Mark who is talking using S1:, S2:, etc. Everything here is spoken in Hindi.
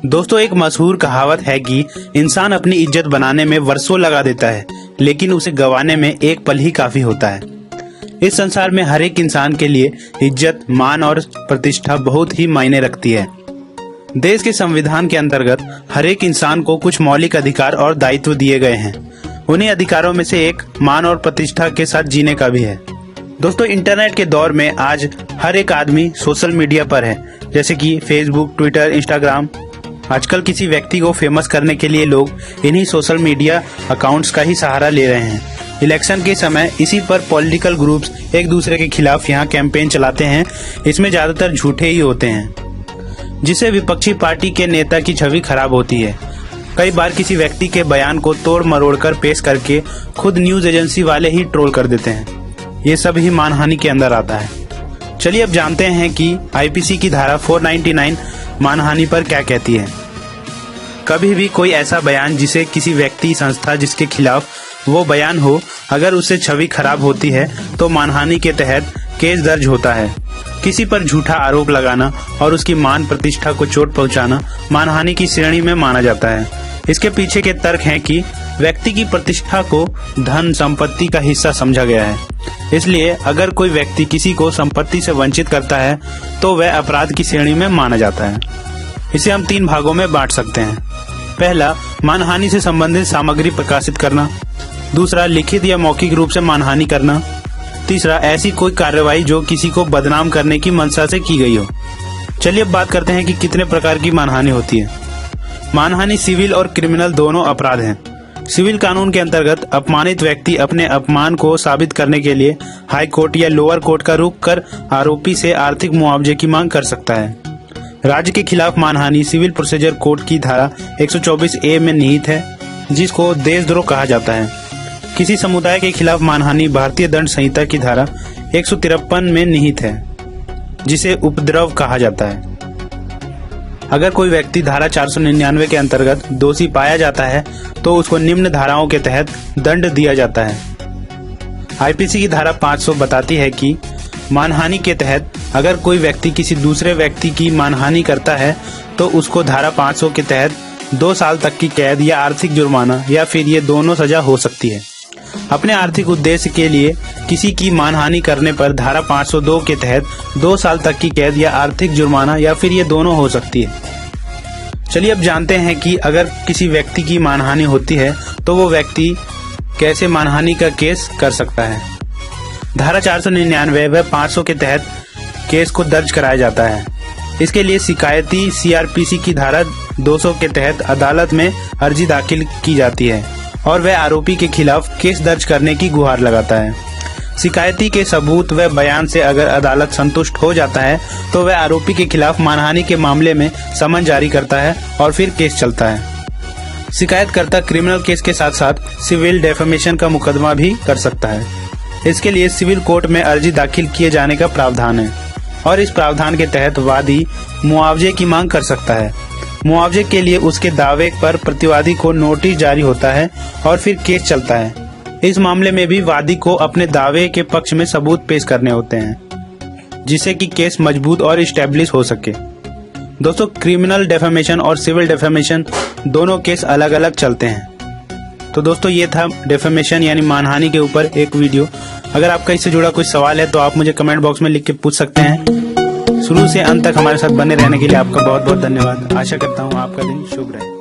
S1: दोस्तों, एक मशहूर कहावत है कि इंसान अपनी इज्जत बनाने में वर्षों लगा देता है, लेकिन उसे गंवाने में एक पल ही काफी होता है। इस संसार में हर एक इंसान के लिए इज्जत, मान और प्रतिष्ठा बहुत ही मायने रखती है। देश के संविधान के अंतर्गत हर एक इंसान को कुछ मौलिक अधिकार और दायित्व दिए गए हैं। उन्हीं अधिकारों में से एक मान और प्रतिष्ठा के साथ जीने का भी है। दोस्तों, इंटरनेट के दौर में आज हर एक आदमी सोशल मीडिया पर है, जैसे कि फेसबुक, ट्विटर, इंस्टाग्राम। आजकल किसी व्यक्ति को फेमस करने के लिए लोग इन्हीं सोशल मीडिया अकाउंट्स का ही सहारा ले रहे हैं। इलेक्शन के समय इसी पर पॉलिटिकल ग्रुप्स एक दूसरे के खिलाफ यहाँ कैंपेन चलाते हैं। इसमें ज्यादातर झूठे ही होते हैं, जिससे विपक्षी पार्टी के नेता की छवि खराब होती है। कई बार किसी व्यक्ति के बयान को तोड़ मरोड़ कर पेश करके खुद न्यूज एजेंसी वाले ही ट्रोल कर देते हैं। ये सब ही मानहानि के अंदर आता है। चलिए अब जानते हैं कि आईपीसी की धारा 499 मानहानि पर क्या कहती है। कभी भी कोई ऐसा बयान जिसे किसी व्यक्ति, संस्था जिसके खिलाफ वो बयान हो, अगर उससे छवि खराब होती है तो मानहानि के तहत केस दर्ज होता है। किसी पर झूठा आरोप लगाना और उसकी मान प्रतिष्ठा को चोट पहुंचाना मानहानि की श्रेणी में माना जाता है। इसके पीछे के तर्क हैं कि व्यक्ति की प्रतिष्ठा को धन संपत्ति का हिस्सा समझा गया है। इसलिए अगर कोई व्यक्ति किसी को संपत्ति से वंचित करता है तो वह अपराध की श्रेणी में माना जाता है। इसे हम 3 भागों में बांट सकते हैं। पहला, मानहानि से संबंधित सामग्री प्रकाशित करना। दूसरा, लिखित या मौखिक रूप से मानहानि करना। तीसरा, ऐसी कोई कार्रवाई जो किसी को बदनाम करने की मंशा से की गई हो। चलिए अब बात करते हैं कि कितने प्रकार की मानहानि होती है। मानहानि सिविल और क्रिमिनल दोनों अपराध हैं। सिविल कानून के अंतर्गत अपमानित व्यक्ति अपने अपमान को साबित करने के लिए हाई कोर्ट या लोअर कोर्ट का रुख कर आरोपी से आर्थिक मुआवजे की मांग कर सकता है। राज्य के खिलाफ मानहानि सिविल प्रोसीजर कोड की धारा 124A में निहित है, जिसको देशद्रोह कहा जाता है। किसी समुदाय के खिलाफ मानहानि भारतीय दंड संहिता की धारा 153 में निहित है, जिसे उपद्रव कहा जाता है। अगर कोई व्यक्ति धारा 499 के अंतर्गत दोषी पाया जाता है तो उसको निम्न धाराओं के तहत दंड दिया जाता है। आईपीसी की धारा 500 बताती है कि मानहानि के तहत अगर कोई व्यक्ति किसी दूसरे व्यक्ति की मानहानि करता है तो उसको धारा 500 के तहत 2 साल तक की कैद या आर्थिक जुर्माना या फिर ये दोनों सजा हो सकती है। अपने आर्थिक उद्देश्य के लिए किसी की मानहानि करने पर धारा 502 के तहत 2 साल तक की कैद या आर्थिक जुर्माना या फिर ये दोनों हो सकती है। चलिए अब जानते हैं कि अगर किसी व्यक्ति की मानहानि होती है तो वो व्यक्ति कैसे मानहानि का केस कर सकता है। धारा 499 व 500 के तहत केस को दर्ज कराया जाता है। इसके लिए शिकायती सीआरपीसी की धारा 200 के तहत अदालत में अर्जी दाखिल की जाती है और वह आरोपी के खिलाफ केस दर्ज करने की गुहार लगाता है। शिकायती के सबूत व बयान से अगर अदालत संतुष्ट हो जाता है तो वह आरोपी के खिलाफ मानहानि के मामले में समन जारी करता है और फिर केस चलता है। शिकायतकर्ता क्रिमिनल केस के साथ साथ सिविल डेफेमेशन का मुकदमा भी कर सकता है। इसके लिए सिविल कोर्ट में अर्जी दाखिल किए जाने का प्रावधान है और इस प्रावधान के तहत वादी मुआवजे की मांग कर सकता है। मुआवजे के लिए उसके दावे पर प्रतिवादी को नोटिस जारी होता है और फिर केस चलता है। इस मामले में भी वादी को अपने दावे के पक्ष में सबूत पेश करने होते हैं, जिससे कि केस मजबूत और इस्टेब्लिश हो सके। दोस्तों, क्रिमिनल डेफेमेशन और सिविल डेफेमेशन दोनों केस अलग अलग चलते हैं। तो दोस्तों, ये था डेफेमेशन यानी मानहानि के ऊपर एक वीडियो। अगर आपका इससे जुड़ा कोई सवाल है तो आप मुझे कमेंट बॉक्स में लिख के पूछ सकते हैं। शुरू से अंत तक हमारे साथ बने रहने के लिए आपका बहुत बहुत धन्यवाद। आशा करता हूँ आपका दिन शुभ रहे।